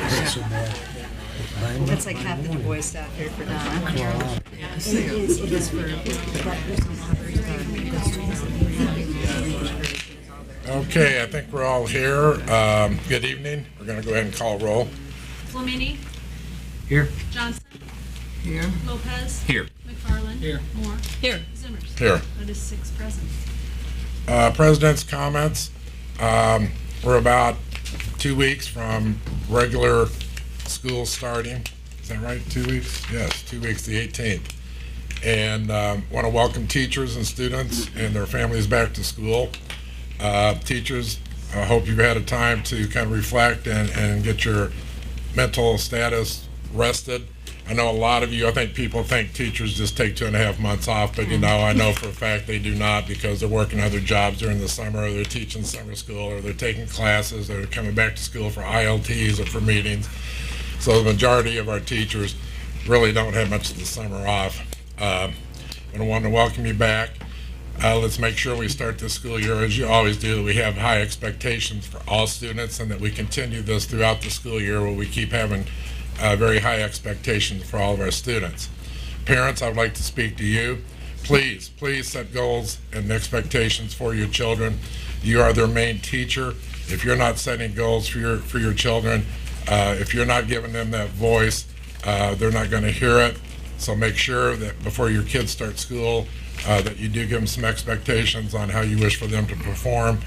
Not so bad. That's like half the Du Bois staff here for Donna. Yes, it is for Okay, I think we're all here. Good evening. We're going to go ahead and call roll. Flamini? Here. Johnson? here. Lopez? Here. McFarland? Here. Moore? Here. Zimmers? Here. That is 6 present. President's comments. We're about 2 weeks from regular school starting. Is that right? 2 weeks? Yes, 2 weeks, the 18th. And want to welcome teachers and students and their families back to school. Teachers, I hope you've had a time to kind of reflect and get your mental status rested. I know a lot of you, I think people think teachers just take 2.5 months off, but you know, I know for a fact they do not, because they're working other jobs during the summer, or they're teaching summer school, or they're taking classes, or they're coming back to school for ILTs or for meetings. So the majority of our teachers really don't have much of the summer off. I want to welcome you back. Let's make sure we start this school year, as you always do, that we have high expectations for all students, and that we continue this throughout the school year, where we keep having very high expectations for all of our students. Parents, I would like to speak to you. Please set goals and expectations for your children. You are their main teacher. If you're not setting goals for your children, if you're not giving them that voice, they're not going to hear it. So make sure that before your kids start school, that you do give them some expectations on how you wish for them to perform,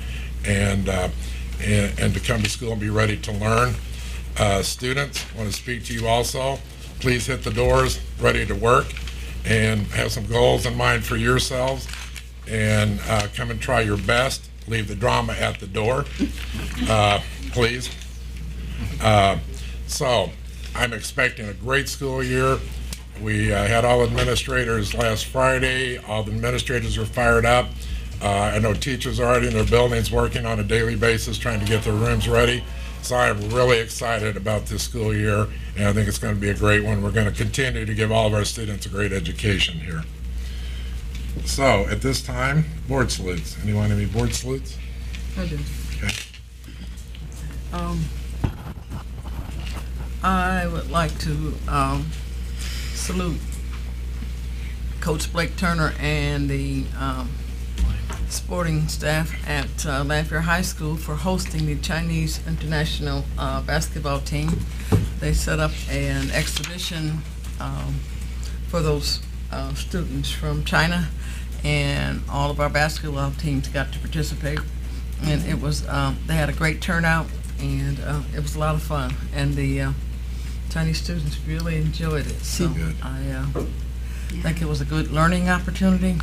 and to come to school and be ready to learn. Students, I want to speak to you also. Please hit the doors ready to work, and have some goals in mind for yourselves, and come and try your best. Leave the drama at the door, please. So I'm expecting a great school year. We had all administrators last Friday. All the administrators are fired up. I know teachers are already in their buildings working on a daily basis trying to get their rooms ready. So I'm really excited about this school year, and I think it's going to be a great one. We're going to continue to give all of our students a great education here. So at this time, board salutes. Anyone have any board salutes? I do. Okay. I would like to salute Coach Blake Turner and the sporting staff at Lanphier High School for hosting the Chinese international basketball team. They set up an exhibition for those students from China, and all of our basketball teams got to participate. And it was they had a great turnout, and it was a lot of fun. And the Chinese students really enjoyed it. So Good. I think it was a good learning opportunity.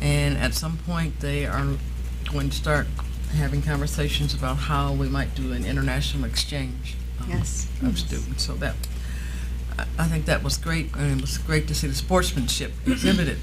And at some point, they are going to start having conversations about how we might do an international exchange of students. So that, I think that was great, and it was great to see the sportsmanship exhibited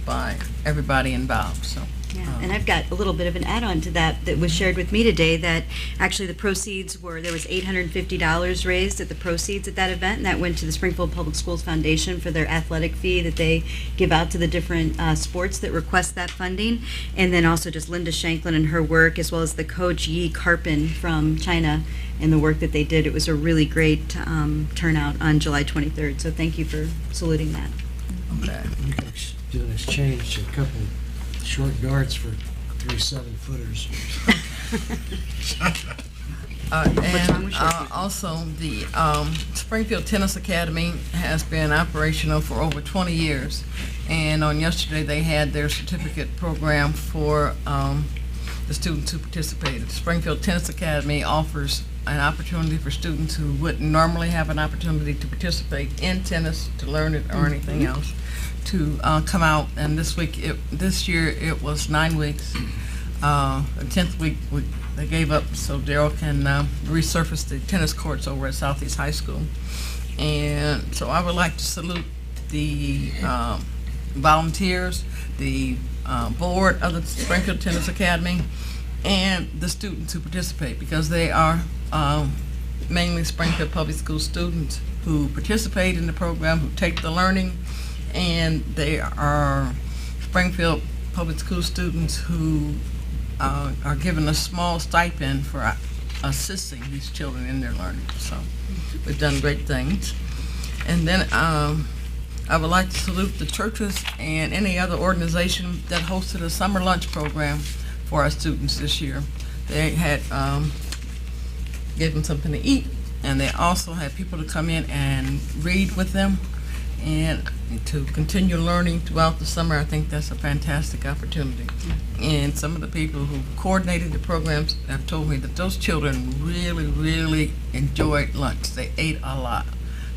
by everybody involved. So. Yeah, and I've got a little bit of an add-on to that was shared with me today, that actually the proceeds there was $850 raised at the proceeds at that event, and that went to the Springfield Public Schools Foundation for their athletic fee that they give out to the different sports that request that funding. And then also just Linda Shanklin and her work, as well as the coach Yi Karpin from China and the work that they did. It was a really great turnout on July 23rd, so thank you for saluting that. Okay. You could do an exchange, a couple short darts for 3 7-footers. And also the Springfield Tennis Academy has been operational for over 20 years. And on yesterday they had their certificate program for the students who participated. The Springfield Tennis Academy offers an opportunity for students who wouldn't normally have an opportunity to participate in tennis, to learn it or anything else, to come out. And this year it was 9 weeks. The 10th week they gave up so Daryl can resurface the tennis courts over at Southeast High School. And so I would like to salute the volunteers, the board of the Springfield Tennis Academy, and the students who participate, because they are mainly Springfield Public School students who participate in the program, who take the learning, and they are Springfield Public School students who are given a small stipend for assisting these children in their learning. So we've done great things. And then I would like to salute the churches and any other organization that hosted a summer lunch program for our students this year. They had gave them something to eat, and they also had people to come in and read with them and to continue learning throughout the summer. I think that's a fantastic opportunity. And some of the people who coordinated the programs have told me that those children really, really enjoyed lunch. They ate a lot.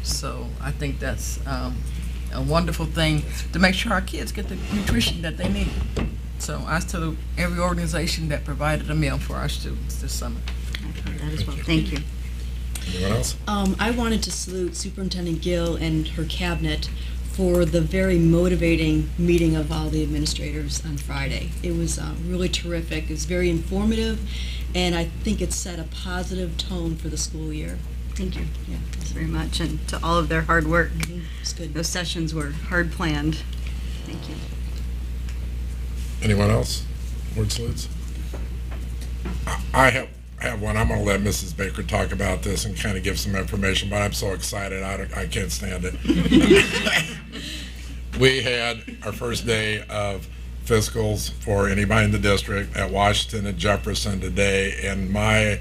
So I think that's a wonderful thing to make sure our kids get the nutrition that they need. So I salute every organization that provided a meal for our students this summer. I've heard that as well. Thank you. Anyone else? I wanted to salute Superintendent Gill and her cabinet for the very motivating meeting of all the administrators on Friday. It was really terrific. It was very informative, and I think it set a positive tone for the school year. Thank you. Yeah, thanks very much, and to all of their hard work. It's good. Those sessions were hard planned. Thank you. Anyone else? Word salutes? I have one. I'm going to let Mrs. Baker talk about this and kind of give some information, but I'm so excited. I can't stand it. We had our first day of fiscals for anybody in the district at Washington and Jefferson today, and my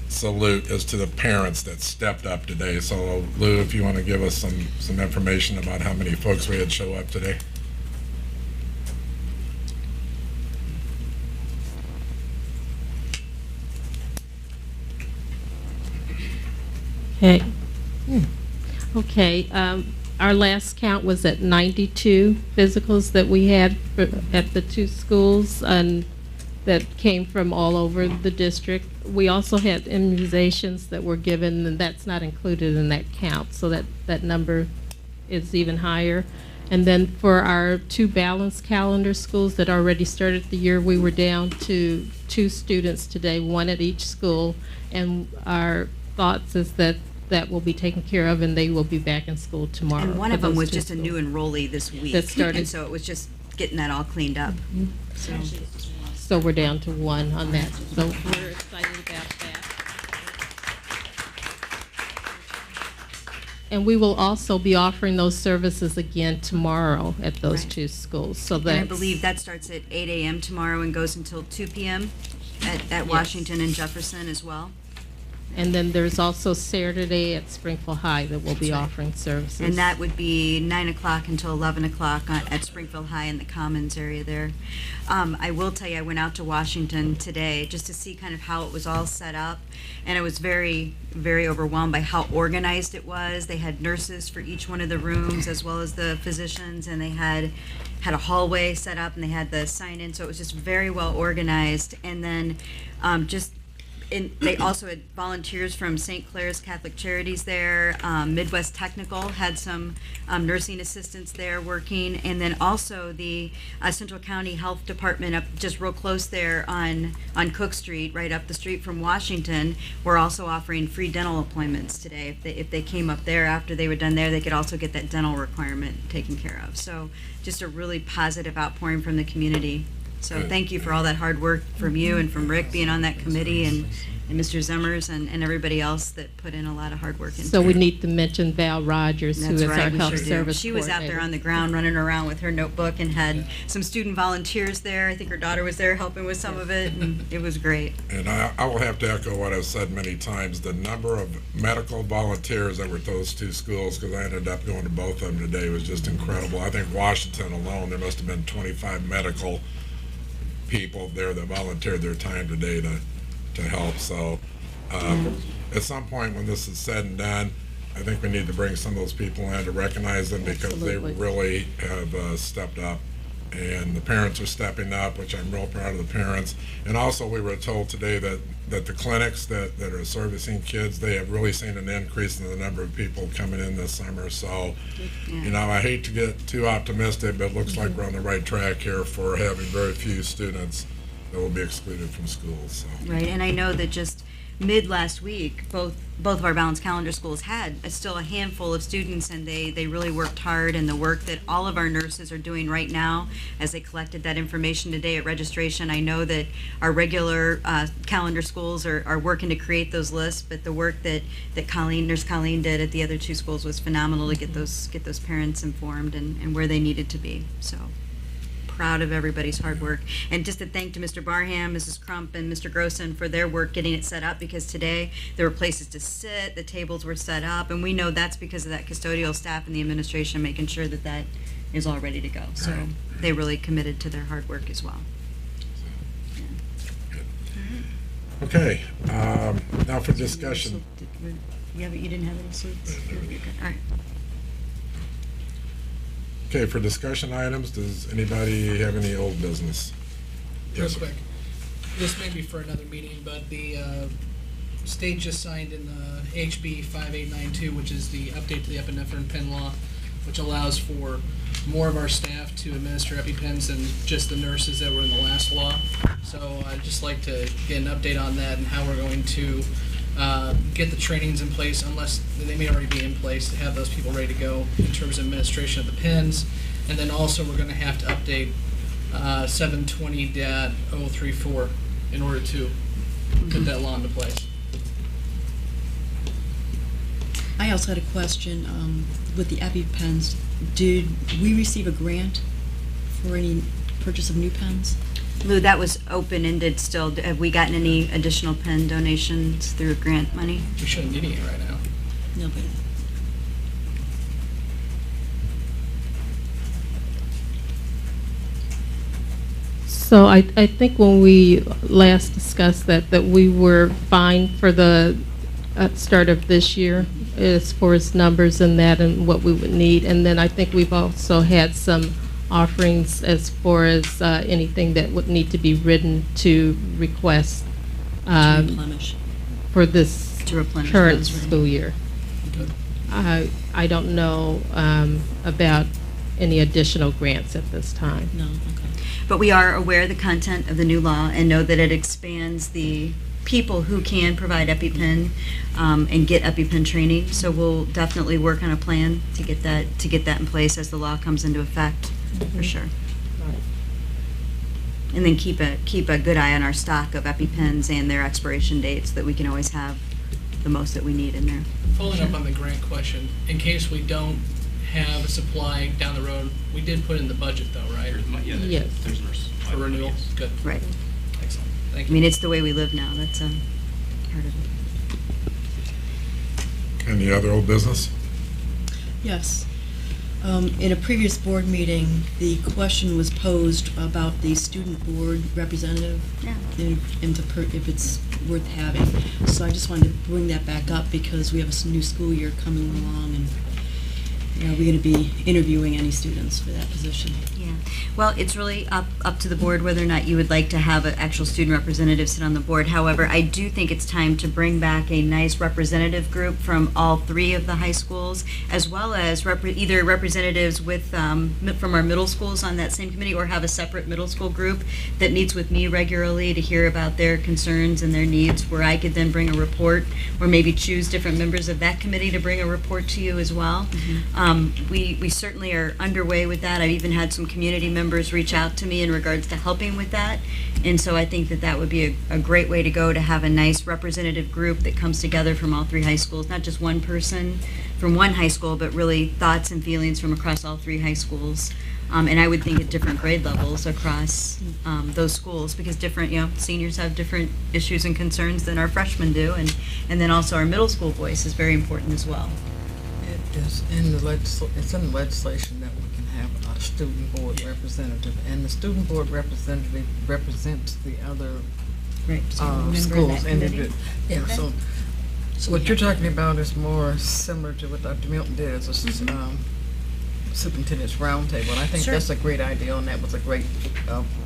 salute is to the parents that stepped up today. So Lou, if you want to give us some information about how many folks we had show up today. Okay. Okay. Our last count was at 92 physicals that we had at the two schools, and that came from all over the district. We also had immunizations that were given, and that's not included in that count, so that number is even higher. And then for our two balanced calendar schools that already started the year, we were down to 2 students today, 1 at each school, and our thoughts is that will be taken care of, and they will be back in school tomorrow. And one of for them those was two just a new schools enrollee this week. that started. And so it was just getting that all cleaned up. So we're down to 1 on that. So we're excited about that. And we will also be offering those services again tomorrow at those Right. 2 schools. So And I that's, believe that starts at 8 a.m. tomorrow and goes until 2 p.m. at Washington and Jefferson as well. and then there's also Saturday at Springfield High that will be offering services. And that would be 9 o'clock until 11 o'clock at Springfield High in the Commons area there. I will tell you, I went out to Washington today just to see kind of how it was all set up, and I was very, very overwhelmed by how organized it was. They had nurses for each one of the rooms as well as the physicians, and they had a hallway set up, and they had the sign-in, so it was just very well organized. And then they also had volunteers from St. Clair's Catholic Charities there. Midwest Technical had some nursing assistants there working. And then also the Central County Health Department up just real close there on Cook Street, right up the street from Washington, were also offering free dental appointments today. If they came up there after they were done there, they could also get that dental requirement taken care of. So just a really positive outpouring from the community. So thank you for all that hard work from you and from Rick being on that committee, and Mr. Zemmers and everybody else that put in a lot of hard work into it. So we need to mention Val Rogers, who That's is right, our we health sure do. service She was out there coordinator. on the ground running around with her notebook and had some student volunteers there. I think her daughter was there helping with some of it, and it was great. And I will have to echo what I've said many times, the number of medical volunteers that were at those 2 schools, because I ended up going to both of them today, was just incredible. I think Washington alone, there must have been 25 medical people there that volunteered their time today to help. So at some point when this is said and done, I think we need to bring some of those people in to recognize them, because Absolutely. they really have stepped up. And the parents are stepping up, which I'm real proud of the parents. And also we were told today that the clinics that are servicing kids, they have really seen an increase in the number of people coming in this summer. So, you know, I hate to get too optimistic, but it looks like we're on the right track here for having very few students that will be excluded from schools. So. Right, and I know that just mid last week, both of our balanced calendar schools had still a handful of students, and they really worked hard. And the work that all of our nurses are doing right now, as they collected that information today at registration, I know that our regular calendar schools are working to create those lists, but the work that Nurse Colleen did at the other two schools was phenomenal to get those parents informed and where they needed to be. So proud of everybody's hard work. And just a thank to Mr. Barham, Mrs. Crump, and Mr. Grossen for their work getting it set up, because today there were places to sit, the tables were set up, and we know that's because of that custodial staff and the administration making sure that that is all ready to go. So they really committed to their hard work as well. Okay, now for discussion. Yeah, but you didn't have any suits? All right. Okay, for discussion items, does anybody have any old business? Real Yes, sir. quick, this may be for another meeting, but the state just signed in HB 5892, which is the update to the epinephrine pen law, which allows for more of our staff to administer EpiPens than just the nurses that were in the last law. So I'd just like to get an update on that and how we're going to get the trainings in place, unless they may already be in place, to have those people ready to go in terms of administration of the pens. And then also we're going to have to update 720.034 in order to put that law into place. I also had a question with the EpiPens. Did we receive a grant for any purchase of new pens? Lou, that was open-ended still. Have we gotten any additional pen donations through grant money? We shouldn't need any right now. No, but So I think when we last discussed that we were fine for the start of this year as far as numbers and that and what we would need. And then I think we've also had some offerings as far as anything that would need to be written to request to replenish. for this To replenish current those, right. school year. Good. I don't know about any additional grants at this time. No, okay. But we are aware of the content of the new law and know that it expands the people who can provide EpiPen and get EpiPen training. So we'll definitely work on a plan to get that in place as the law comes into effect, for sure. And then keep a good eye on our stock of EpiPens and their expiration dates, so that we can always have the most that we need in there. Following up on the grant question, in case we don't have a supply down the road, we did put in the budget though, right? Yes. For renewal? Good. Right. Excellent. Thank I you. mean, it's the way we live now. That's part of it. Any other old business? Yes. In a previous board meeting, the question was posed about the student board representative Yeah. and if it's worth having. So I just wanted to bring that back up because we have a new school year coming along, and are we going to be interviewing any students for that position? Yeah, well, it's really up to the board whether or not you would like to have an actual student representative sit on the board. However, I do think it's time to bring back a nice representative group from all three of the high schools, as well as either representatives with from our middle schools on that same committee, or have a separate middle school group that meets with me regularly to hear about their concerns and their needs, where I could then bring a report, or maybe choose different members of that committee to bring a report to you as well. We certainly are underway with that. I've even had some community members reach out to me in regards to helping with that. And so I think that would be a great way to go, to have a nice representative group that comes together from all three high schools, not just one person from one high school, but really thoughts and feelings from across all three high schools. And I would think at different grade levels across those schools, because different, seniors have different issues and concerns than our freshmen do. And then also our middle school voice is very important as well. It's in the legislation that we can have a student board representative, and the student board representative represents the other Right. schools. Yeah, Okay. so what you're talking about is more similar to what Dr. Milton did as a superintendent's roundtable, and I think Sure. that's a great idea, and that was a great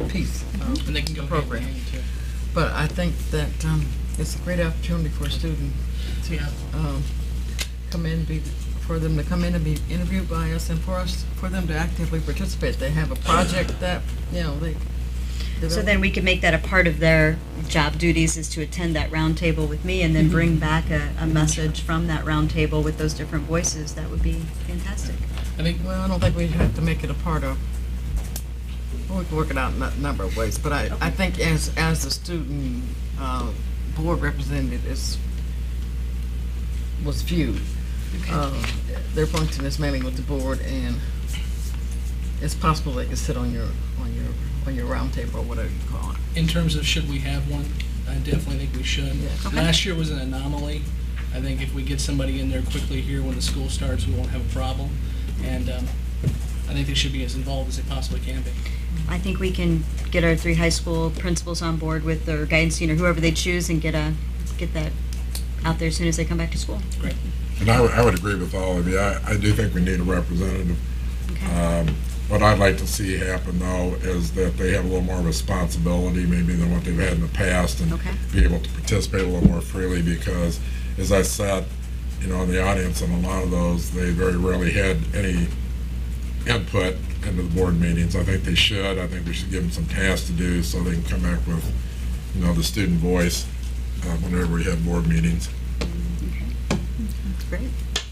piece of And they can the go program. hand in hand, too. But I think that it's a great opportunity for a student to come in, for them to come in and be interviewed by us, and for them to actively participate. They have a project that they So then we could make that a part of their job duties, is to attend that roundtable with me and then bring back a message from that roundtable with those different voices. That would be fantastic. I think Well, I don't think we have to make it a part of, well, we can work it out in a number of ways, but I think as the student board representative was viewed, their function is mainly with the board, and it's possible they could sit on your roundtable or whatever you call it. in terms of should we have one, I definitely think we should. Yes. Okay. Last year was an anomaly. I think if we get somebody in there quickly here when the school starts, we won't have a problem. And I think they should be as involved as they possibly can be. I think we can get our 3 high school principals on board with their guidance team or whoever they choose and get that out there as soon as they come back to school. Great. And I would agree with all of you. I do think we need a representative. Okay. What I'd like to see happen, though, is that they have a little more responsibility maybe than what they've had in the past, and Okay. be able to participate a little more freely, because, as I said, in the audience in a lot of those, they very rarely had any input into the board meetings. I think they should. I think we should give them some tasks to do so they can come back with, the student voice whenever we have board meetings. That's great.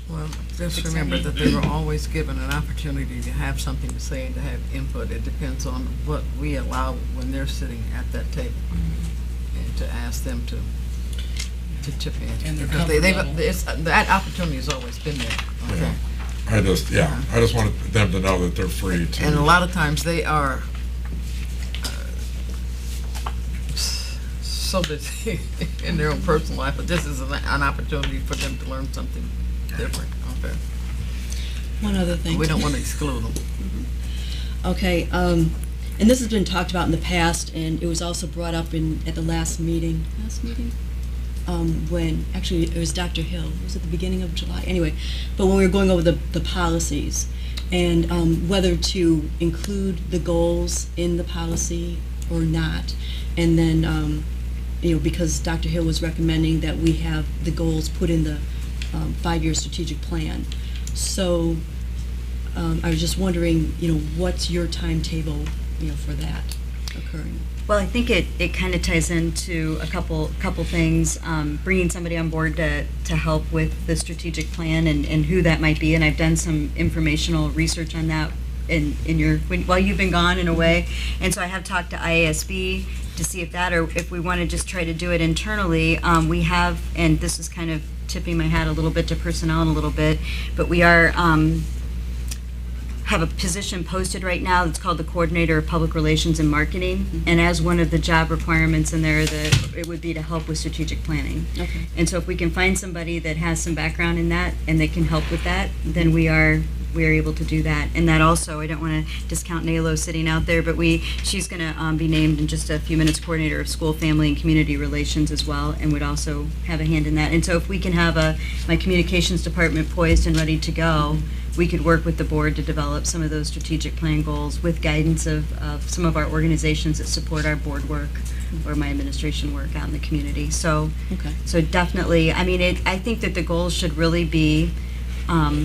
Well, just remember that they were always given an opportunity to have something to say and to have input. It depends on what we allow when they're sitting at that table, and to ask them to chip in. And their Because comfort level. that opportunity has always been there. Okay. I just wanted them to know that they're free to. And a lot of times they are so busy in their own personal life, but this is an opportunity for them to learn something different. Okay. One other thing. We don't want to exclude them. Okay, and this has been talked about in the past, and it was also brought up at the last meeting. When, actually, it was Dr. Hill. It was at the beginning of July. Anyway, but when we were going over the policies, and whether to include the goals in the policy or not, and then, because Dr. Hill was recommending that we have the goals put in the 5-year strategic plan. So I was just wondering, what's your timetable, for that occurring? Well, I think it kind of ties into a couple things, bringing somebody on board to help with the strategic plan and who that might be. And I've done some informational research on that while you've been gone in a way. And so I have talked to IASB to see if that, or if we want to just try to do it internally. We have, and this is kind of tipping my hat a little bit to personnel in a little bit, but we are have a position posted right now that's called the Coordinator of Public Relations and Marketing, and as one of the job requirements in there, it would be to help with strategic planning. Okay. And so if we can find somebody that has some background in that and they can help with that, then we are able to do that. And that also, I don't want to discount Nalo sitting out there, but she's going to be named in just a few minutes Coordinator of School, Family, and Community Relations as well, and would also have a hand in that. And so if we can have my communications department poised and ready to go, we could work with the board to develop some of those strategic plan goals with guidance of some of our organizations that support our board work or my administration work out in the community. So, Okay. so definitely, I think that the goals should really be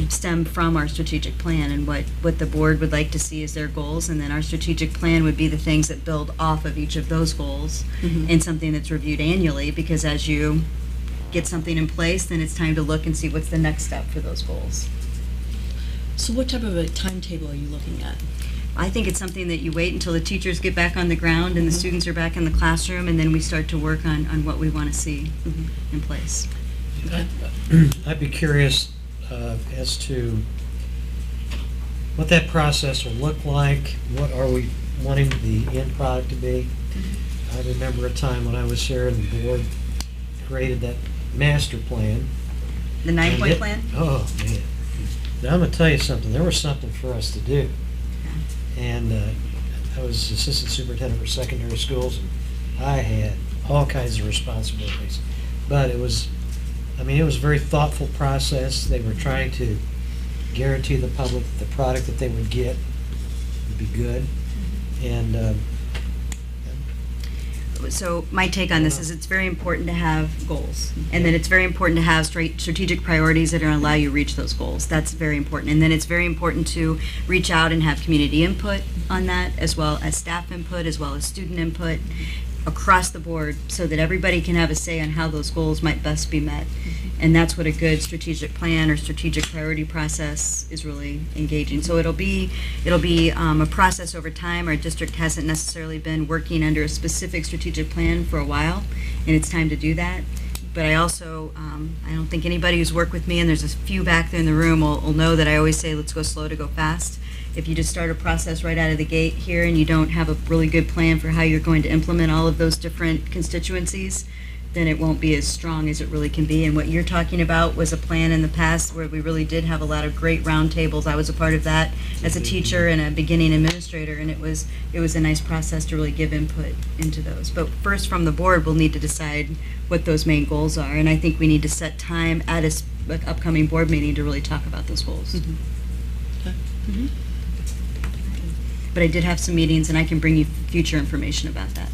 stem from our strategic plan and what the board would like to see as their goals, and then our strategic plan would be the things that build off of each of those goals, and something that's reviewed annually, because as you get something in place, then it's time to look and see what's the next step for those goals. So what type of a timetable are you looking at? I think it's something that you wait until the teachers get back on the ground and the students are back in the classroom, and then we start to work on what we want to see in place. I'd be curious as to what that process will look like. What are we wanting the end product to be? I remember a time when I was here and the board created that master plan. The 9-point plan? Oh, man. Now, I'm going to tell you something. There was something for us to do. And I was assistant superintendent for secondary schools, and I had all kinds of responsibilities. But it was a very thoughtful process. They were trying to guarantee the public that the product that they would get would be good. And So my take on this is it's very important to have goals. And then it's very important to have strategic priorities that are going to allow you to reach those goals. That's very important. And then it's very important to reach out and have community input on that, as well as staff input, as well as student input across the board, so that everybody can have a say on how those goals might best be met. And that's what a good strategic plan or strategic priority process is really engaging. So it'll be a process over time. Our district hasn't necessarily been working under a specific strategic plan for a while, and it's time to do that. But I also, I don't think anybody who's worked with me, and there's a few back there in the room, will know that I always say, let's go slow to go fast. If you just start a process right out of the gate here and you don't have a really good plan for how you're going to implement all of those different constituencies, then it won't be as strong as it really can be. And what you're talking about was a plan in the past where we really did have a lot of great roundtables. I was a part of that as a teacher and a beginning administrator, and it was a nice process to really give input into those. But first, from the board, we'll need to decide what those main goals are, and I think we need to set time at an upcoming board meeting to really talk about those goals. Okay. But I did have some meetings, and I can bring you future information about that.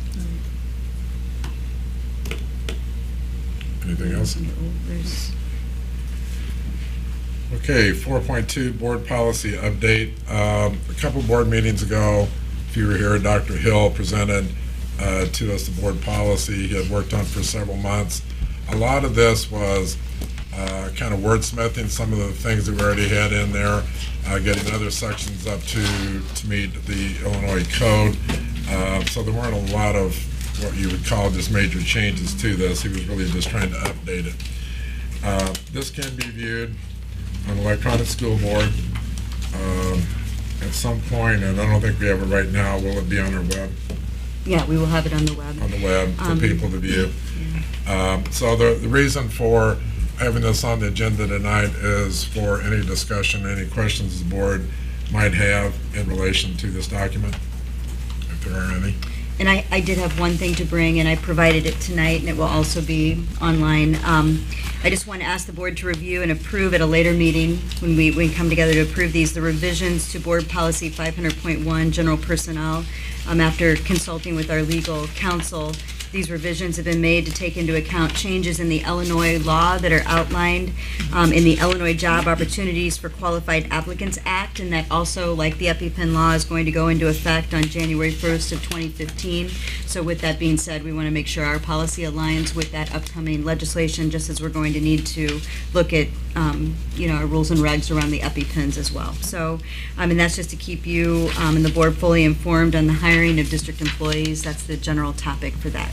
Anything else? Okay, 4.2 board policy update. A couple board meetings ago, if you were here, Dr. Hill presented to us the board policy he had worked on for several months. A lot of this was kind of wordsmithing some of the things that we already had in there, getting other sections up to meet the Illinois code. So there weren't a lot of what you would call just major changes to this. He was really just trying to update it. This can be viewed on electronic school board at some point, and I don't think we have it right now. Will it be on our web? Yeah, we will have it on the web. On the web for people to view. So the reason for having this on the agenda tonight is for any discussion, any questions the board might have in relation to this document, if there are any. And I did have one thing to bring, and I provided it tonight, and it will also be online. I just want to ask the board to review and approve at a later meeting, when we come together to approve these, the revisions to Board Policy 500.1, General Personnel. After consulting with our legal counsel, these revisions have been made to take into account changes in the Illinois law that are outlined in the Illinois Job Opportunities for Qualified Applicants Act, and that also, like the EpiPen law, is going to go into effect on January 1st of 2015. So with that being said, we want to make sure our policy aligns with that upcoming legislation, just as we're going to need to look at our rules and regs around the EpiPens as well. So, and that's just to keep you and the board fully informed on the hiring of district employees. That's the general topic for that.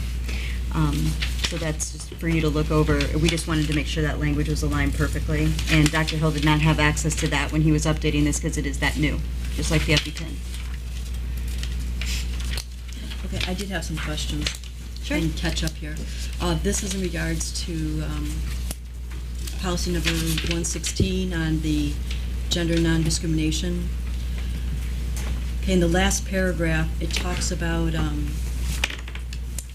So that's just for you to look over. We just wanted to make sure that language was aligned perfectly. And Dr. Hill did not have access to that when he was updating this, because it is that new, just like the EpiPen. Okay, I did have some questions. Sure. And catch up here. This is in regards to policy number 116 on the gender non-discrimination. Okay, in the last paragraph, it talks about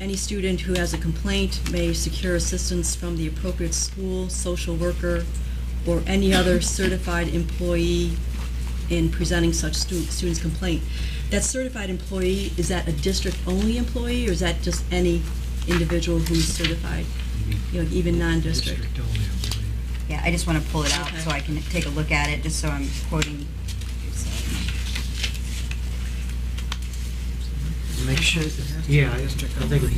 any student who has a complaint may secure assistance from the appropriate school, social worker, or any other certified employee in presenting such student's complaint. That certified employee, is that a district-only employee, or is that just any individual who's certified, even non-district? District only, I believe. Yeah, I just want to pull it out Okay. so I can take a look at it, just so I'm quoting. Make sure, yeah, I think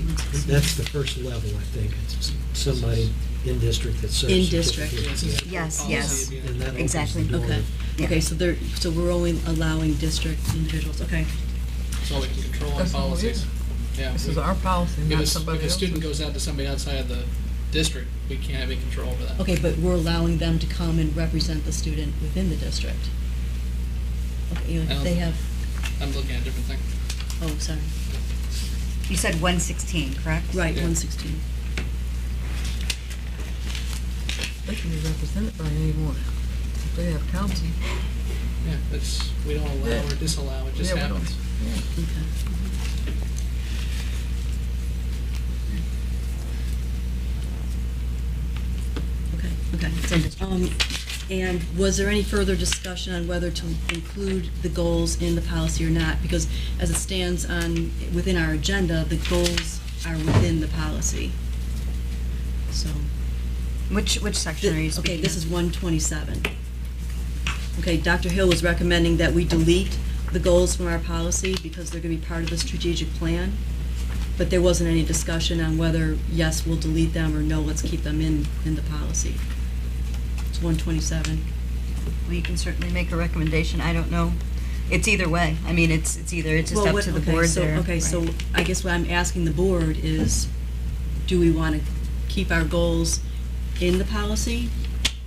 that's the first level, I think. It's somebody in district that serves. In district. certificate. Yes, Policy, yes. yeah. And that opens Exactly. the door. Okay. Yeah. Okay, so we're only allowing district individuals, okay. That's all we can control on That's all it policies. is. Yeah. This is our policy, not If somebody a else's. student goes out to somebody outside of the district, we can't have any control over that. Okay, but we're allowing them to come and represent the student within the district. Okay, if they have, I'm looking at a different thing. oh, sorry. You said 116, correct? Right, Yeah. 116. They can be represented by anyone. If they have counsel. Yeah, we don't allow or disallow, it just Yeah, we don't. happens. Okay. Okay, It's in district. And was there any further discussion on whether to include the goals in the policy or not? Because as it stands within our agenda, the goals are within the policy. So, Which section are you speaking okay, this of? is 127. Okay, Dr. Hill was recommending that we delete the goals from our policy because they're going to be part of the strategic plan, but there wasn't any discussion on whether, yes, we'll delete them, or no, let's keep them in the policy. It's 127. Well, you can certainly make a recommendation. I don't know. It's either way. I mean, it's just Well, up what- to the okay, board so- there. Okay, so right. I guess what I'm asking the board is, do we want to keep our goals in the policy,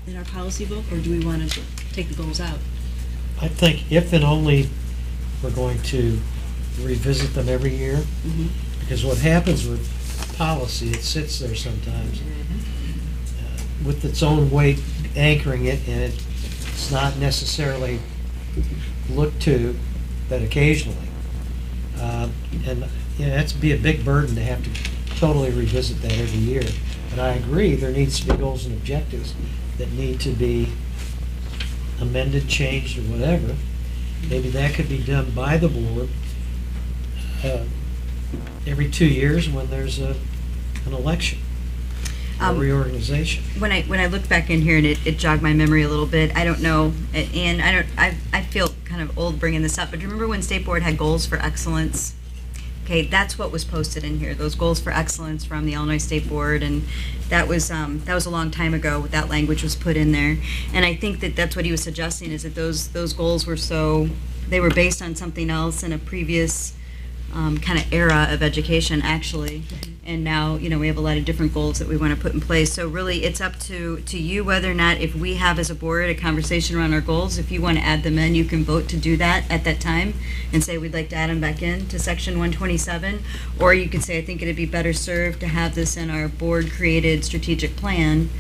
in our policy book, or do we want to take the goals out? I think if and only we're going to revisit them every year, Mhm. because what happens with policy, it sits there sometimes with its own weight anchoring it, and it's not necessarily looked to, but occasionally. And that's be a big burden to have to totally revisit that every year. But I agree, there needs to be goals and objectives that need to be amended, changed, or whatever. Maybe that could be done by the board every 2 years when there's an election, a reorganization. When I looked back in here and it jogged my memory a little bit, I don't know, and I feel kind of old bringing this up, but do you remember when State Board had goals for excellence? Okay, that's what was posted in here, those goals for excellence from the Illinois State Board, and that was a long time ago, that language was put in there. And I think that that's what he was suggesting, is that those goals were they were based on something else in a previous kind of era of education, actually. And now, we have a lot of different goals that we want to put in place. So really, it's up to you whether or not, if we have as a board a conversation around our goals, if you want to add them in, you can vote to do that at that time and say we'd like to add them back in to section 127. Or you could say, I think it'd be better served to have this in our board-created strategic plan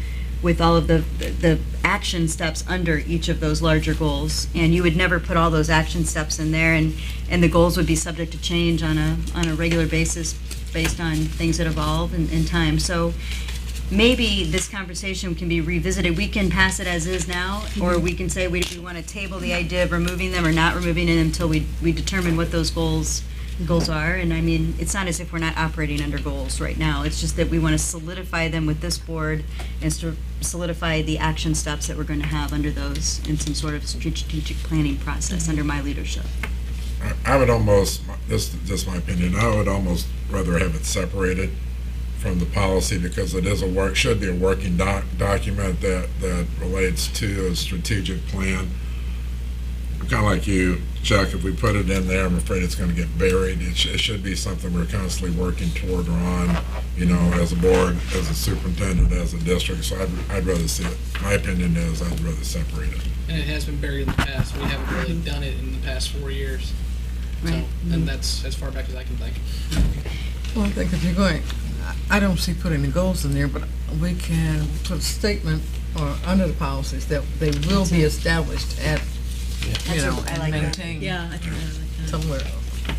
with all of the action steps under each of those larger goals. And you would never put all those action steps in there, and the goals would be subject to change on a regular basis based on things that evolve in time. So maybe this conversation can be revisited. We can pass it as is now, or we can say we want to table the idea of removing them or not removing them until we determine what those goals are. And I mean, it's not as if we're not operating under goals right now. It's just that we want to solidify them with this board and solidify the action steps that we're going to have under those in some sort of strategic planning process under my leadership. I would almost, this is just my opinion, I would almost rather have it separated from the policy, because it is should be a working document that relates to a strategic plan. Kind of like you, Chuck, if we put it in there, I'm afraid it's going to get buried. It should be something we're constantly working toward or on, as a board, as a superintendent, as a district. So I'd rather see it. My opinion is I'd rather separate it. And it has been buried in the past. We haven't really done it in the past 4 years. Right. So, and that's as far back as I can think. Well, I think if you're going, I don't see putting the goals in there, but we can put a statement or under the policies that they will be established at, I and like that. maintained Yeah, I think I like that. somewhere.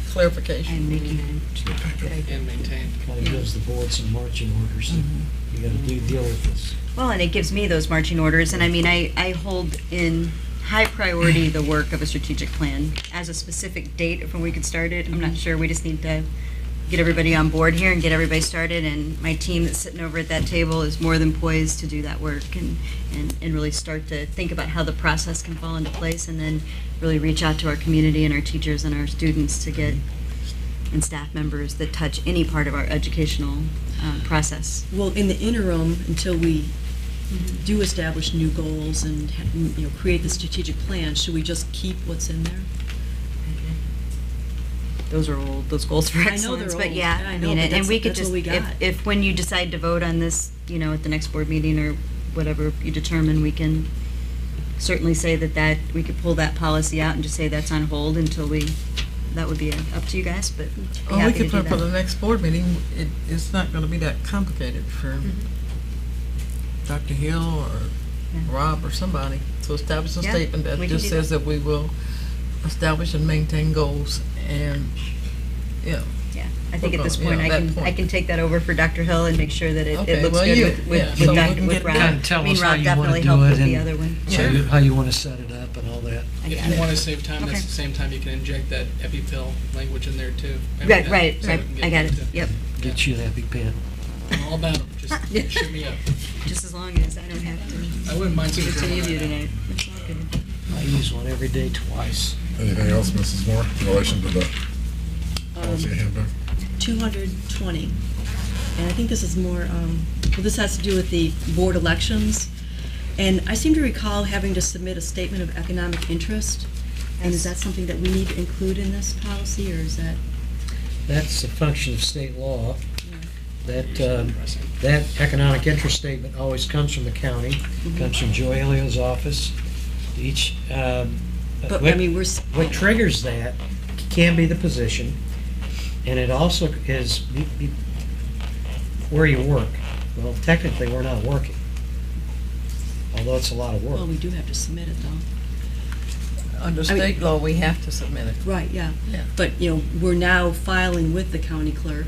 Clarification. And making And maintain. Kind of gives the board some marching orders. That you got to deal with this. Well, and it gives me those marching orders, and I mean, I hold in high priority the work of a strategic plan. As a specific date of when we could start it, I'm not sure. We just need to get everybody on board here and get everybody started, and my team that's sitting over at that table is more than poised to do that work and really start to think about how the process can fall into place, and then really reach out to our community and our teachers and our students to get, and staff members that touch any part of our educational process. Well, in the interim, until we do establish new goals and create the strategic plan, should we just keep what's in there? Those are old, those goals for I know they're excellence, but old. yeah, Yeah, I I know, mean, but and we could that's just, what we got. if when you decide to vote on this, at the next board meeting or whatever you determine, we can certainly say that we could pull that policy out and just say that's on hold until that would be up to you guys, but be Well, we happy to could do put for the that. next board meeting, it's not going to be that complicated for Dr. Hill or Yeah. Rob or somebody to establish a Yeah, statement that we can just do says that we will establish and maintain goals, and, Yeah, I think at this Yeah, point, that point. I can take that over for Dr. Hill and make sure that it Okay, looks well, good you- with yeah, with so we Dr. can with get Rob. that. Kind of tell I mean, us how Rob you want to definitely do helped it with the other and one. Sure. how you want to set it up and all that. I If got you it. want to save time, that's Okay. the same time you can inject that EpiPill language in there too. Right, So right, we right. can I got that it. too. Yep. get you an EpiPen. I'm all about them. Just shoot me up. Just as long as I don't have to I wouldn't mind seeing give it to a any of you right now. tonight. It's all good. I use one every day twice. Anything else, Mrs. Moore, in relation to the policy handbook? 220. And I think this is more, well, this has to do with the board elections. And I seem to recall having to submit a statement of economic interest. And is that something that we need to include in this policy, or is that? That's a function of state law. That economic interest statement always comes from the county, comes from Joe Elio's office. Each, But, I mean, what triggers that can be the position, and it also is where you work. Well, technically, we're not working, although it's a lot of well, work. we do have to submit it, though. Under I mean- state law, we have to submit it. Right, yeah. Yeah. But, we're now filing with the county clerk,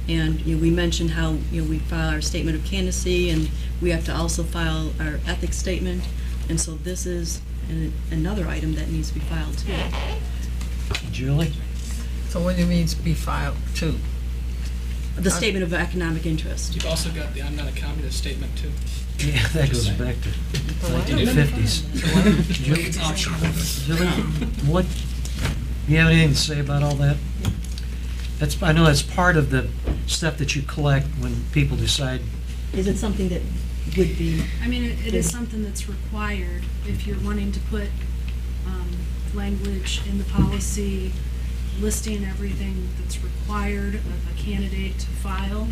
and, we mentioned how, we file our statement of candidacy, and we have to also file our ethics statement, and so this is another item that needs to be filed, too. Julie? So what do you mean to be filed too? The statement of economic interest. You've also got the I'm not a communist statement, too. Yeah, that goes back to 1950s. Julie, what, you have anything to say about all that? I know that's part of the stuff that you collect when people decide. Is it something that would be, I mean, it is something that's required if you're wanting to put language in the policy listing everything that's required of a candidate to file,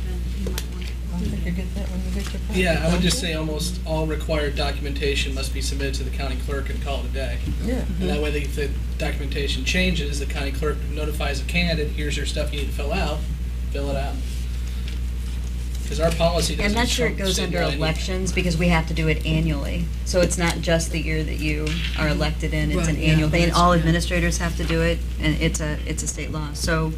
then you might want to. I think you get that when you get your. Yeah, I would just say almost all required documentation must be submitted to the county clerk and call it a day. Yeah. And that way, if the documentation changes, the county clerk notifies the candidate, here's your stuff you need to fill out, fill it out. Because our policy doesn't. I'm not sure it trump goes state under law anyway. elections because we have to do it annually. So it's not just the year that you are elected in, it's an Right, yeah, annual thing. And all yeah. administrators have to do it, and it's a state law. So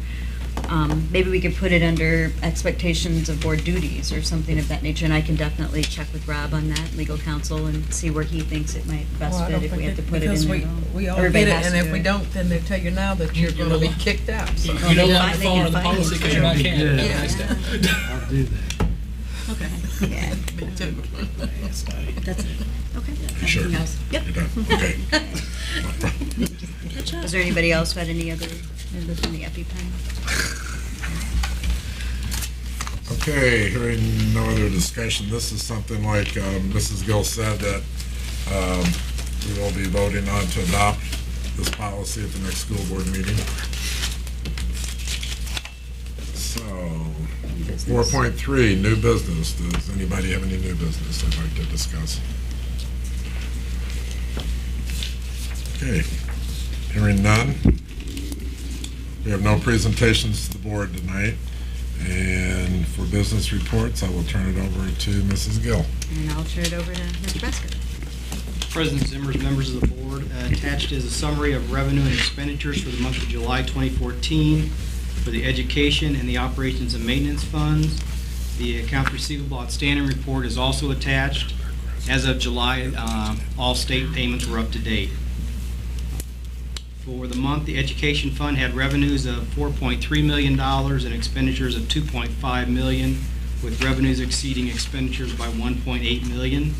maybe we could put it under expectations of board duties or something of that nature. And I can definitely check with Rob on that, legal counsel, and see where he thinks it might best Well, I fit don't if we think have to put it in because there. we all Everybody get it, has and to if do we it. don't, then they tell you now that you're You're gonna be not- kicked out. So. You don't want to They fall can under the find policy you. because you're not That'd be candidate. good. Nice day. I'll do that. okay, Yeah. Me too. that's it. Okay. Sure. Anything else? Yep. You're done, okay. Good job. Is there anybody else who had any other, other than the EpiPen? Okay, hearing no other discussion, this is something like Mrs. Gill said that we will be voting on to adopt this policy at the next school board meeting. So, 4.3, new business. Does anybody have any new business they'd like to discuss? Okay, hearing none. We have no presentations to the board tonight. And for business reports, I will turn it over to Mrs. Gill. And I'll turn it over to Mr. Bresker. President Zimmers, members of the board, attached is a summary of revenue and expenditures for the month of July 2014 for the education and the operations and maintenance funds. The account receivable outstanding report is also attached. As of July, all state payments were up to date. For the month, the education fund had revenues of $4.3 million and expenditures of $2.5 million, with revenues exceeding expenditures by $1.8 million.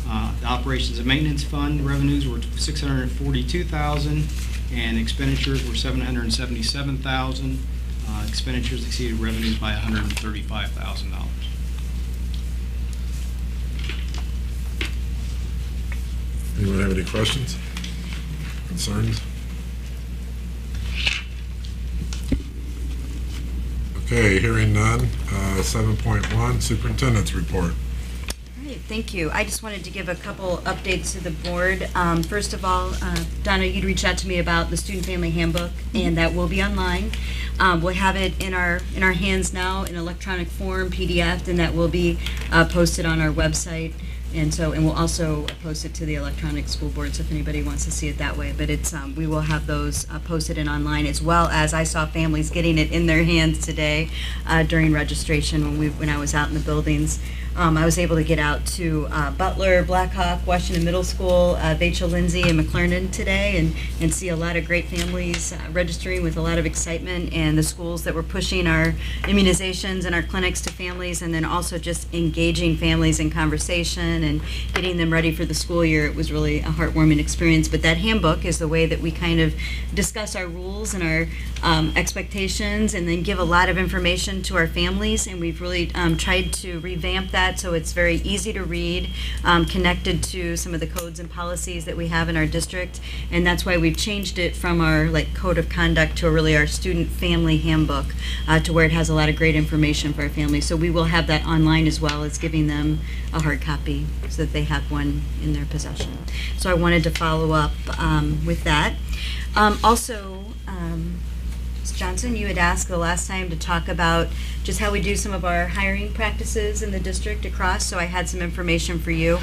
The operations and maintenance fund revenues were $642,000 and expenditures were $777,000. Expenditures exceeded revenues by $135,000. Anyone have any questions? Concerns? Okay, hearing none. 7.1, superintendent's report. All right, thank you. I just wanted to give a couple updates to the board. First of all, Donna, you'd reached out to me about the student family handbook, and that will be online. We'll have it in our hands now in electronic form, PDF, and that will be posted on our website. And we'll also post it to the electronic school boards if anybody wants to see it that way. But it's we will have those posted and online, as well as I saw families getting it in their hands today during registration when I was out in the buildings. I was able to get out to Butler, Blackhawk, Washington Middle School, Vachel, Lindsay, and McClernand today, and see a lot of great families registering with a lot of excitement, and the schools that were pushing our immunizations and our clinics to families, and then also just engaging families in conversation and getting them ready for the school year. It was really a heartwarming experience. But that handbook is the way that we kind of discuss our rules and our expectations, and then give a lot of information to our families. And we've really tried to revamp that so it's very easy to read, connected to some of the codes and policies that we have in our district. And that's why we've changed it from our code of conduct to really our student family handbook, to where it has a lot of great information for our families. So we will have that online as well as giving them a hard copy so that they have one in their possession. So I wanted to follow up with that. Also, Ms. Johnson, you had asked the last time to talk about just how we do some of our hiring practices in the district across, so I had some information for you.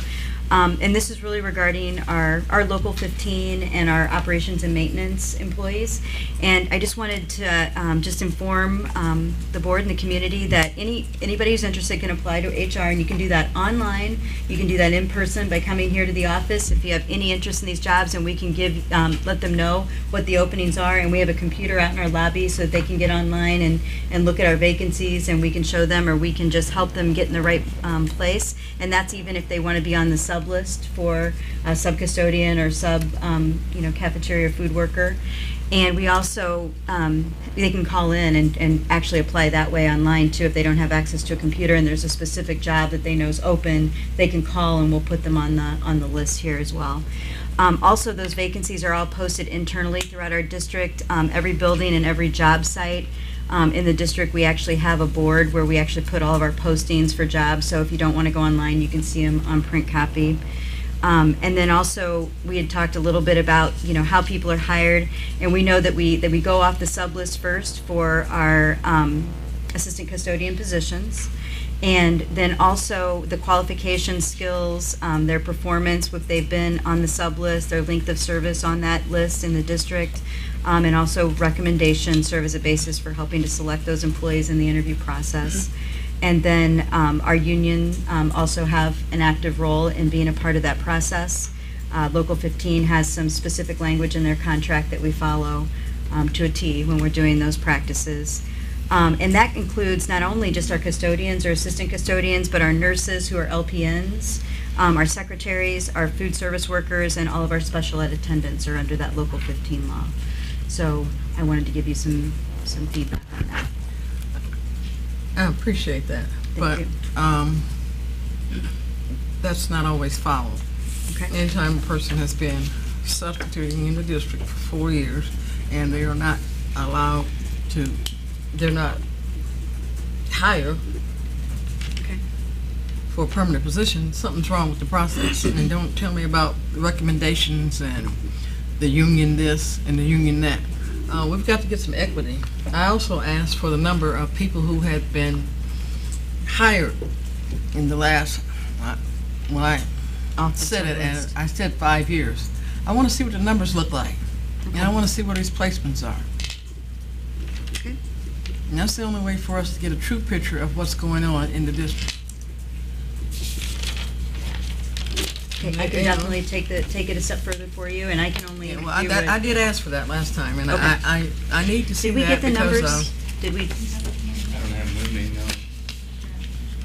And this is really regarding our Local 15 and our operations and maintenance employees. And I just wanted to just inform the board and the community that anybody who's interested can apply to HR, and you can do that online. You can do that in person by coming here to the office if you have any interest in these jobs, and we can let them know what the openings are. And we have a computer out in our lobby so that they can get online and look at our vacancies, and we can show them, or we can just help them get in the right place. And that's even if they want to be on the sub list for a sub custodian or sub cafeteria food worker. And we also they can call in and actually apply that way online too. If they don't have access to a computer and there's a specific job that they know is open, they can call and we'll put them on the list here as well. Also, those vacancies are all posted internally throughout our district. Every building and every job site in the district, we actually have a board where we actually put all of our postings for jobs. So if you don't want to go online, you can see them on print copy. And then also, we had talked a little bit about how people are hired, and we know that we go off the sub list first for our assistant custodian positions. And then also the qualification skills, their performance, if they've been on the sub list, their length of service on that list in the district, and also recommendations serve as a basis for helping to select those employees in the interview process. And then our union also have an active role in being a part of that process. Local 15 has some specific language in their contract that we follow to a T when we're doing those practices. And that includes not only just our custodians or assistant custodians, but our nurses who are LPNs, our secretaries, our food service workers, and all of our special ed attendants are under that Local 15 law. So I wanted to give you some feedback on that. I appreciate that, Thank but that's not always followed. Okay. Anytime a person has been substituting in the district for 4 years and they are not allowed to, they're not hired for a permanent position, something's wrong with the process. And don't tell me about recommendations and the union this and the union that. We've got to get some equity. I also asked for the number of people who had been hired in the last, when I said it, and I said 5 years. I want to see what the numbers look like. And I want to see what these placements are. Okay. And that's the only way for us to get a true picture of what's going on in the district. Okay, I can definitely take it a step further for you, and I can only. Yeah, well, I did ask for that last time, and Okay. I need to see Did we that get the because numbers? Did we? I don't have with me,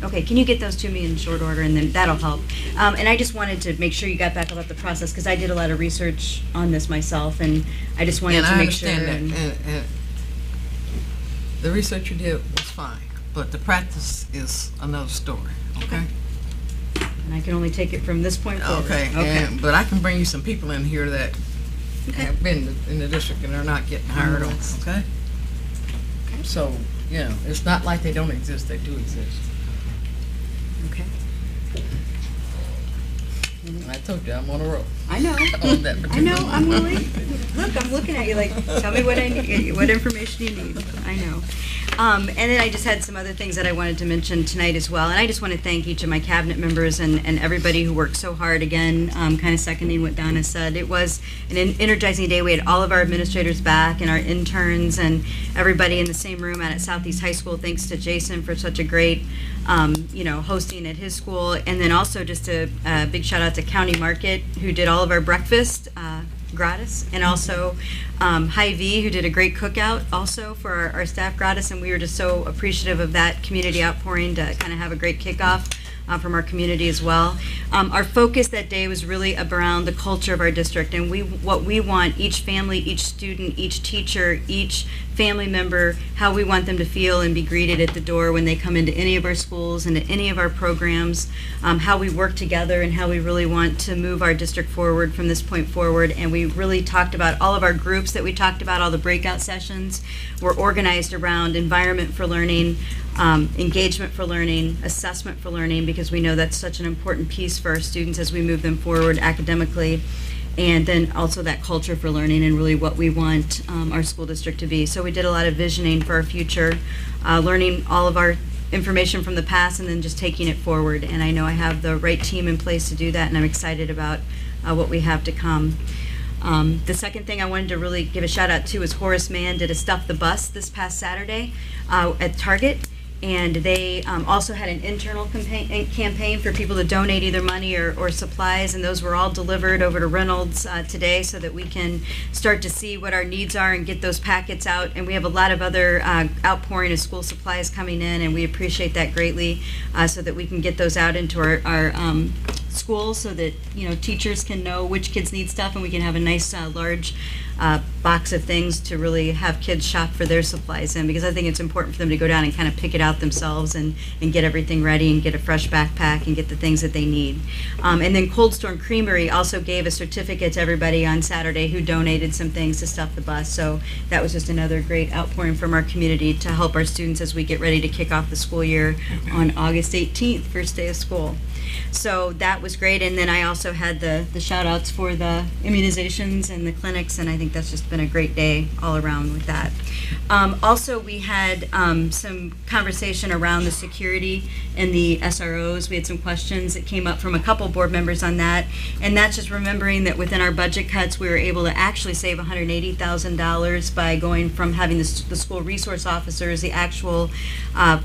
no. Okay, can you get those to me in short order, and then that'll help. And I just wanted to make sure you got back about the process, because I did a lot of research on this myself, and I just wanted and to I make sure. understand that, and the research you did was fine, but the practice is another story. Okay. And I can only take it from this point forward. Okay. But I can bring you some people in here that Okay. have been in the district and they're not getting hired on. Okay. So it's not like they don't exist; they do exist. Okay. And I told you I'm on a roll. I know. On that I know. particular I'm willing. Look, I'm looking at you like, tell me what I need, what information you need. I know. And then I just had some other things that I wanted to mention tonight as well. And I just want to thank each of my cabinet members and everybody who worked so hard. Again, kind of seconding what Donna said. It was an energizing day. We had all of our administrators back and our interns and everybody in the same room out at Southeast High School. Thanks to Jason for such a great hosting at his school. And then also just a big shout out to County Market, who did all of our breakfast gratis, and also Hy-Vee, who did a great cookout also for our staff gratis, and we were just so appreciative of that community outpouring to kind of have a great kickoff from our community as well. Our focus that day was really around the culture of our district, and what we want each family, each student, each teacher, each family member, how we want them to feel and be greeted at the door when they come into any of our schools and any of our programs, how we work together and how we really want to move our district forward from this point forward. And we really talked about all of our groups that we talked about, all the breakout sessions were organized around environment for learning, engagement for learning, assessment for learning, because we know that's such an important piece for our students as we move them forward academically, and then also that culture for learning and really what we want our school district to be. So we did a lot of visioning for our future, learning all of our information from the past and then just taking it forward. And I know I have the right team in place to do that, and I'm excited about what we have to come. The second thing I wanted to really give a shout out to is Horace Mann did a Stuff the Bus this past Saturday at Target. And they also had an internal campaign for people to donate either money or supplies, and those were all delivered over to Reynolds today so that we can start to see what our needs are and get those packets out. And we have a lot of other outpouring of school supplies coming in, and we appreciate that greatly, so that we can get those out into our schools so that teachers can know which kids need stuff, and we can have a nice large box of things to really have kids shop for their supplies in, because I think it's important for them to go down and kind of pick it out themselves and get everything ready and get a fresh backpack and get the things that they need. And then Cold Storm Creamery also gave a certificate to everybody on Saturday who donated some things to Stuff the Bus. So that was just another great outpouring from our community to help our students as we get ready to kick off the school year on August 18th, first day of school. So that was great. And then I also had the shout outs for the immunizations and the clinics, and I think that's just been a great day all around with that. Also, we had some conversation around the security and the SROs. We had some questions that came up from a couple board members on that, and that's just remembering that within our budget cuts we were able to actually save $180,000 by going from having the school resource officers, the actual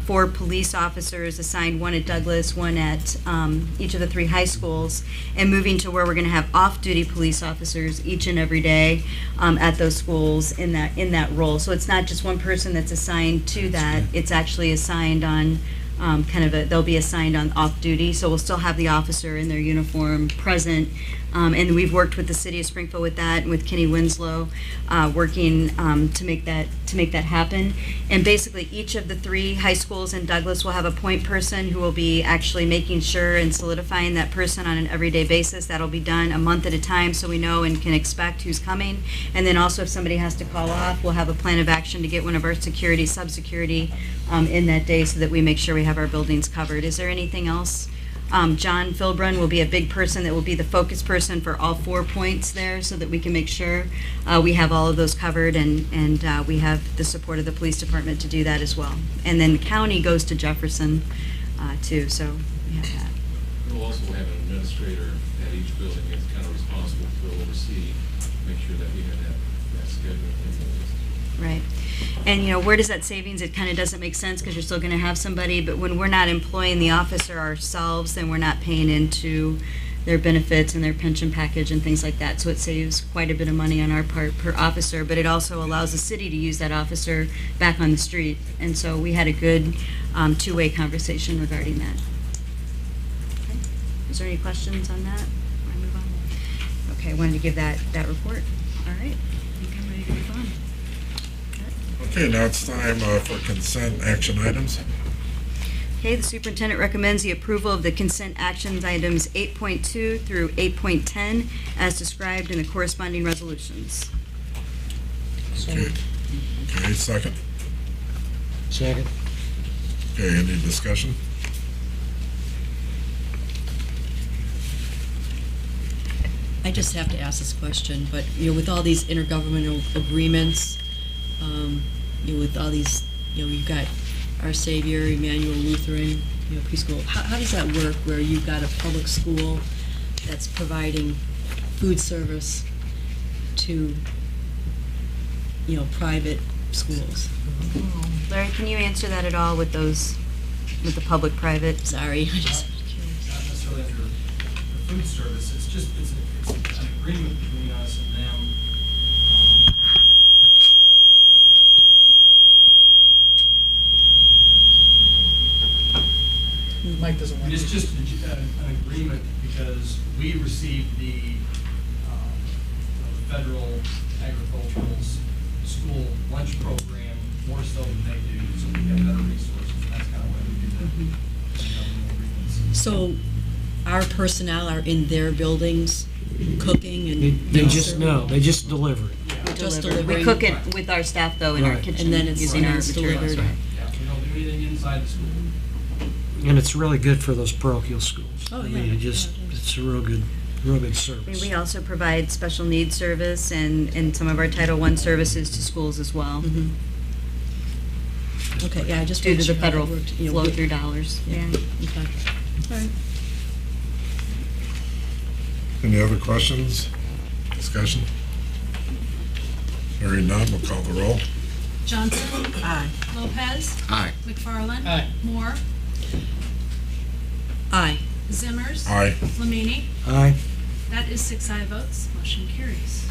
4 police officers assigned, one at Douglas, one at each of the 3 high schools, and moving to where we're going to have off-duty police officers each and every day at those schools in that role. So it's not just one person that's assigned to that; it's actually assigned on they'll be assigned on off-duty. So we'll still have the officer in their uniform present. And we've worked with the city of Springfield with that, and with Kenny Winslow, working to make that happen. And basically, each of the 3 high schools in Douglas will have a point person who will be actually making sure and solidifying that person on an everyday basis. That'll be done a month at a time, so we know and can expect who's coming. And then also, if somebody has to call off, we'll have a plan of action to get one of our security, sub-security, in that day, so that we make sure we have our buildings covered. Is there anything else? John Philbrun will be a big person that will be the focus person for all 4 points there, so that we can make sure we have all of those covered, and we have the support of the police department to do that as well. And then the county goes to Jefferson too, so we have that. We'll also have an administrator at each building that's kind of responsible to oversee, make sure that we have that schedule in place. Right. And where does that savings? It kind of doesn't make sense because you're still going to have somebody, but when we're not employing the officer ourselves, then we're not paying into their benefits and their pension package and things like that. So it saves quite a bit of money on our part per officer, but it also allows the city to use that officer back on the street. And so we had a good two-way conversation regarding that. Okay. Is there any questions on that? Before I move on? Okay, I wanted to give that report. All right. I think I'm ready to move on. Okay, now it's time for consent action items. Okay, the superintendent recommends the approval of the consent action items 8.2 through 8.10 as described in the corresponding resolutions. Okay, second. Second. Okay, any discussion? I just have to ask this question, but with all these intergovernmental agreements, with all these, you've got Our Savior, Emmanuel Lutheran, preschool. How does that work? Where you've got a public school that's providing food service to, private schools? Larry, can you answer that at all with those with the public-private. Sorry, I just. Not necessarily under the food service, it's just, it's an agreement between us and them. Mike doesn't want to. It's just an agreement because we received the federal agricultural school lunch program more so than they do, so we have better resources. That's kind of why we do the government agreements. So our personnel are in their buildings cooking and. They just know, they just deliver it. Just We delivering. cook it with our staff, though, in our Right. kitchen, And then it's using our delivered. materials. Right. Yeah, we don't do anything inside the school. And it's really good for those parochial schools. Oh, I yeah. mean, it's a real good service. We also provide special needs service and some of our Title I services to schools as well, Mhm. Okay, yeah, I just. due to wasn't the sure how federal it worked, you know, flow-through dollars. Yeah. Okay. All right. Any other questions, discussion? Hearing none, we'll call the roll. Johnson? Aye. Lopez? Aye. McFarland? Aye. Moore? Aye. Zimmers? Aye. Flamini? Aye. That is 6 aye votes, motion carries.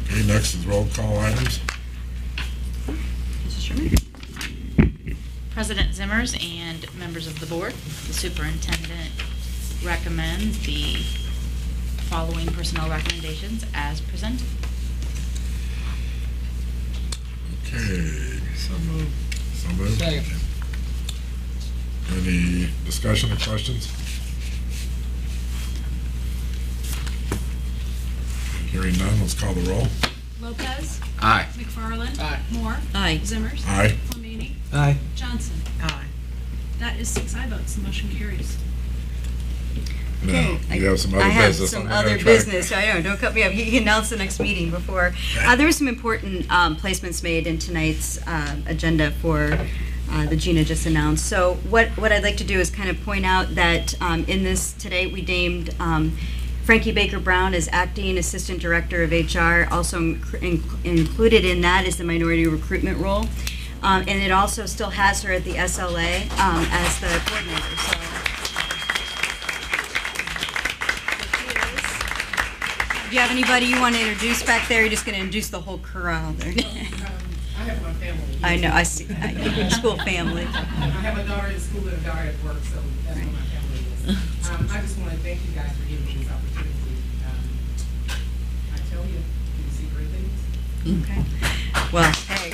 Okay, next is roll call items. Mrs. Sherman? President Zimmers and members of the board, the superintendent recommends the following personnel recommendations as presented. Okay. So moved. So moved. Second. Any discussion or questions? Hearing none, let's call the roll. Lopez? Aye. McFarland? Aye. Moore? Aye. Zimmers? Aye. Flamini? Aye. Johnson? Aye. That is 6 aye votes, the motion carries. Now, you have some other I have business. some I'm gonna other try- business. I know, don't cut me off. You can announce the next meeting before. There were some important placements made in tonight's agenda for that Gina just announced. So what I'd like to do is kind of point out that in this today, we named Frankie Baker Brown as Acting Assistant Director of HR. Also included in that is the minority recruitment role. And it also still has her at the SLA as the coordinator. So do you have anybody you want to introduce back there? You're just going to introduce the whole corral there. I have my family. I know, I see. School family. I have a daughter in school and a daughter at work, so that's what my family is. I just want to thank you guys for giving me this opportunity. I tell you, you see great things. Okay. Well, hey.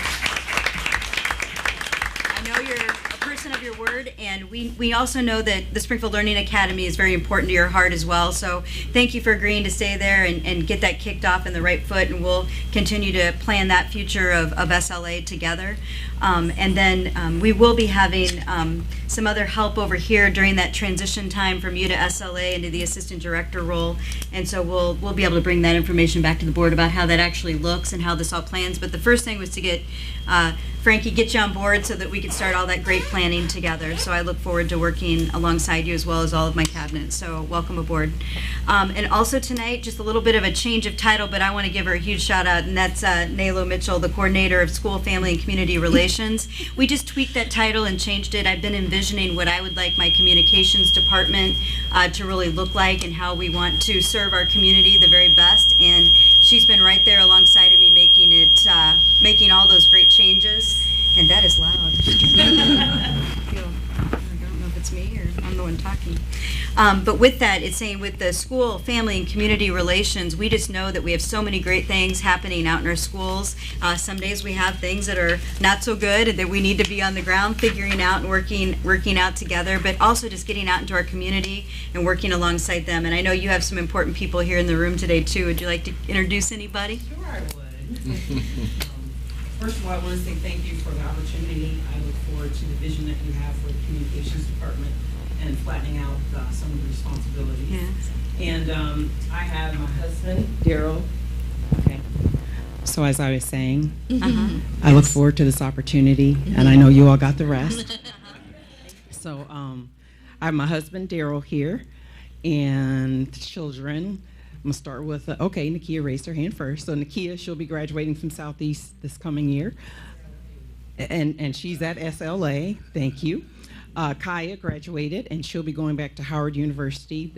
I know you're a person of your word, and we also know that the Springfield Learning Academy is very important to your heart as well. So thank you for agreeing to stay there and get that kicked off in the right foot, and we'll continue to plan that future of SLA together. And then we will be having some other help over here during that transition time from you to SLA into the assistant director role. And so we'll be able to bring that information back to the board about how that actually looks and how this all plans. But the first thing was to get Frankie, get you on board so that we could start all that great planning together. So I look forward to working alongside you as well as all of my cabinet. So welcome aboard. And also tonight, just a little bit of a change of title, but I want to give her a huge shout out, and that's Nalo Mitchell, the coordinator of School, Family, and Community Relations. We just tweaked that title and changed it. I've been envisioning what I would like my communications department to really look like and how we want to serve our community the very best. And she's been right there alongside of me making all those great changes. And that is loud. I don't know if it's me or I'm the one talking. But with that, it's saying with the school, family, and community relations, we just know that we have so many great things happening out in our schools. Some days we have things that are not so good and that we need to be on the ground figuring out and working out together, but also just getting out into our community and working alongside them. And I know you have some important people here in the room today too. Would you like to introduce anybody? Sure, I would. First of all, I want to say thank you for the opportunity. I look forward to the vision that you have for the communications department and flattening out some of the responsibilities. Yeah. And I have my husband, Daryl. Okay. So as I was saying, I look forward to this opportunity, and I know you all got the rest. So I have my husband, Daryl, here, and the children. I'm going to start with, okay, Nakia raised her hand first. So Nakia, she'll be graduating from Southeast this coming year. And she's at SLA, thank you. Kaya graduated, and she'll be going back to Howard University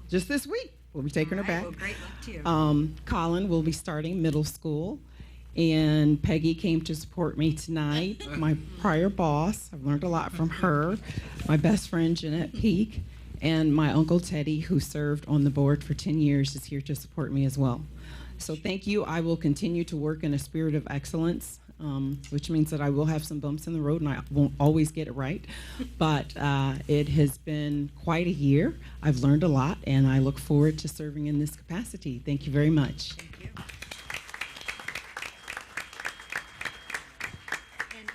just this week. We'll be taking her back. Well, great luck to you. Colin will be starting middle school, and Peggy came to support me tonight, my prior boss. I've learned a lot from her. My best friend, Jeanette Peak, and my Uncle Teddy, who served on the board for 10 years, is here to support me as well. So thank you. I will continue to work in a spirit of excellence, which means that I will have some bumps in the road and I won't always get it right. But it has been quite a year. I've learned a lot, and I look forward to serving in this capacity. Thank you very much. Thank you. And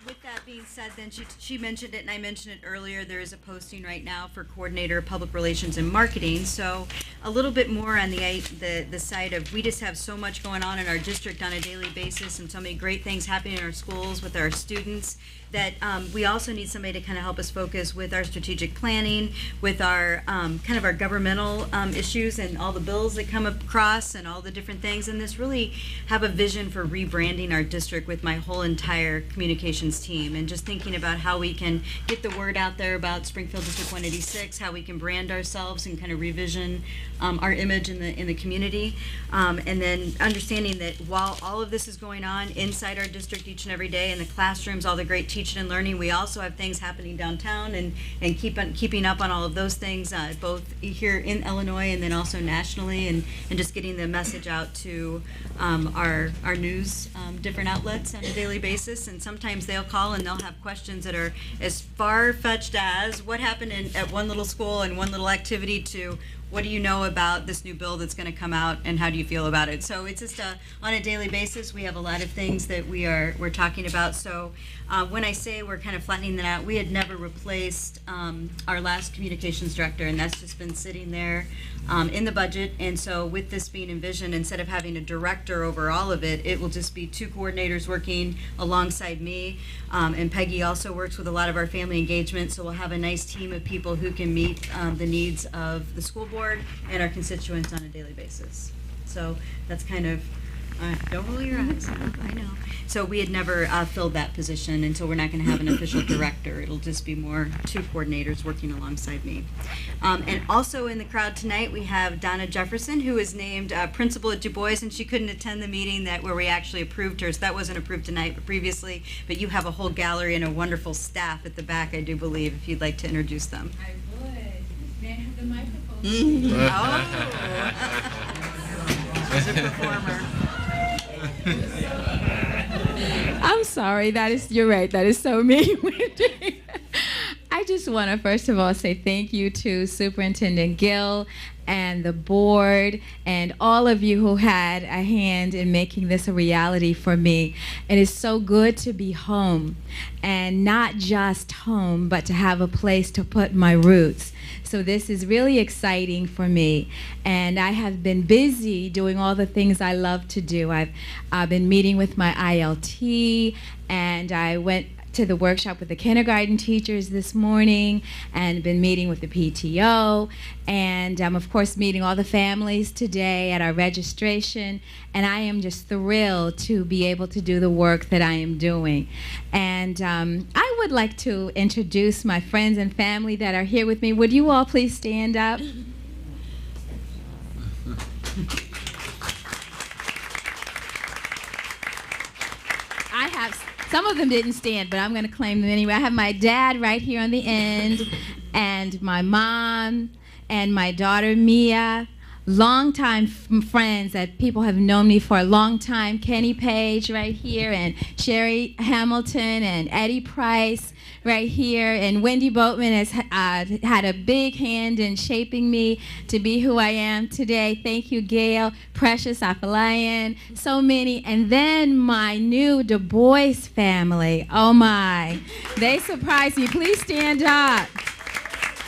with that being said, then she mentioned it, and I mentioned it earlier, there is a posting right now for Coordinator of Public Relations and Marketing. So a little bit more on the side of, we just have so much going on in our district on a daily basis and so many great things happening in our schools with our students, that we also need somebody to kind of help us focus with our strategic planning, with our kind of our governmental issues and all the bills that come across and all the different things, and this really have a vision for rebranding our district with my whole entire communications team, and just thinking about how we can get the word out there about Springfield District 186, how we can brand ourselves and kind of revision our image in the community, and then understanding that while all of this is going on inside our district each and every day in the classrooms, all the great teaching and learning, we also have things happening downtown, and keeping up on all of those things, both here in Illinois and then also nationally, and just getting the message out to our news different outlets on a daily basis. And sometimes they'll call and they'll have questions that are as far-fetched as what happened at one little school and one little activity to what do you know about this new bill that's going to come out and how do you feel about it? So it's just on a daily basis, we have a lot of things that we're talking about. So when I say we're kind of flattening that out, we had never replaced our last communications director, and that's just been sitting there in the budget. And so with this being envisioned, instead of having a director over all of it, it will just be two coordinators working alongside me. And Peggy also works with a lot of our family engagement, so we'll have a nice team of people who can meet the needs of the school board and our constituents on a daily basis. So that's kind of, don't roll your eyes, I know. So we had never filled that position, and so we're not going to have an official director. It'll just be more two coordinators working alongside me. And also in the crowd tonight, we have Donna Jefferson, who is named principal at Du Bois, and she couldn't attend the meeting where we actually approved her, so that wasn't approved tonight, but previously. But you have a whole gallery and a wonderful staff at the back, I do believe, if you'd like to introduce them. I would. May I have the microphone? Oh. She's a performer. I'm sorry, you're right, that is so me. I just want to first of all say thank you to Superintendent Gill and the board and all of you who had a hand in making this a reality for me. It is so good to be home, and not just home, but to have a place to put my roots. So this is really exciting for me, and I have been busy doing all the things I love to do. I've been meeting with my ILT, and I went to the workshop with the kindergarten teachers this morning, and been meeting with the PTO, and of course meeting all the families today at our registration, and I am just thrilled to be able to do the work that I am doing. And I would like to introduce my friends and family that are here with me. Would you all please stand up? I have, some of them didn't stand, but I'm going to claim them anyway. I have my dad right here on the end, and my mom, and my daughter Mia, longtime friends that people have known me for a long time. Kenny Page right here, and Sherry Hamilton, and Eddie Price right here, and Wendy Boatman has had a big hand in shaping me to be who I am today. Thank you, Gail, Precious Afalayan, so many. And then my new Du Bois family. Oh my, they surprised me. Please stand up.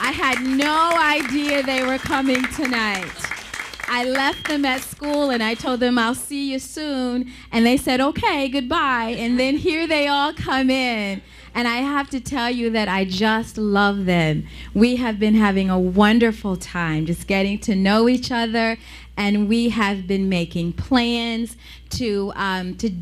I had no idea they were coming tonight. I left them at school and I told them I'll see you soon, and they said okay, goodbye, and then here they all come in. And I have to tell you that I just love them. We have been having a wonderful time just getting to know each other, and we have been making plans to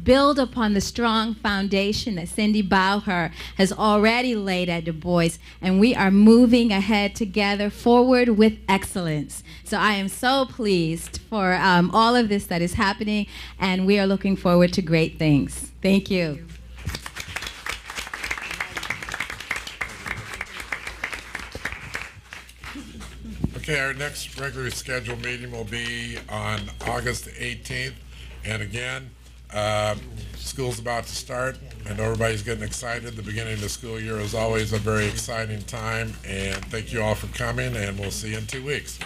build upon the strong foundation that Cindy Bauer has already laid at Du Bois, and we are moving ahead together forward with excellence. So I am so pleased for all of this that is happening, and we are looking forward to great things. Thank you. Okay, our next regularly scheduled meeting will be on August 18th. And again, school's about to start, and everybody's getting excited. The beginning of the school year is always a very exciting time. And thank you all for coming, and we'll see you in 2 weeks.